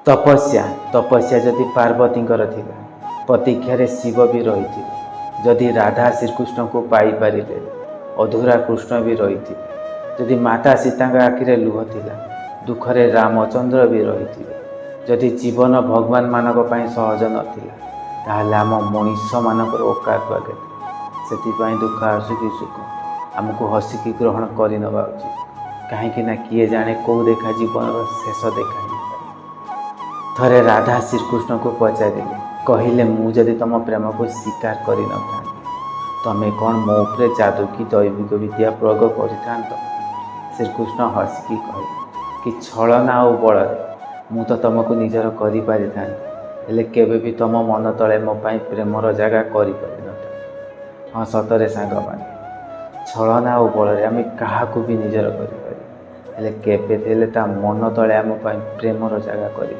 तपस्या तपस्या जदि पार्वतीଙ୍କର ଥିଲା, प्रतीक्षाରେ शिव भी रही, जदि राधा श्रीकृष्ण को पाई पारिले अधूरा कृष्ण भी रही, जदि माता सीता आखिरे लुह थिला, दुखरे रामचंद्र भी रही, जदि जीवन भगवान मानक पई सहज नथिला, ताहले आम मनुष्य मानकर औकात आगे से दुख आसु कि सुख आमको हसिकी ग्रहण कर नवा उचित, कहीं किए जाने कौ देखा जीवन शेष देखा थरे राधा श्रीकृष्ण को पचारे कहले मुझे तुम प्रेम को स्वीकार कर तमें कौन मो उपरे जादू की दैविक विद्या प्रयोग कर। श्रीकृष्ण हसिकी कहे कि छलना और बल मु तो तुमको निजर कर पारि हेले केबे भी तुम मन तले मो पाई प्रेमर जगह कर हाँ सतरे सांग माने छलना और बल आम क्या भी निजर कर मन तले आम प्रेमर जगह कर।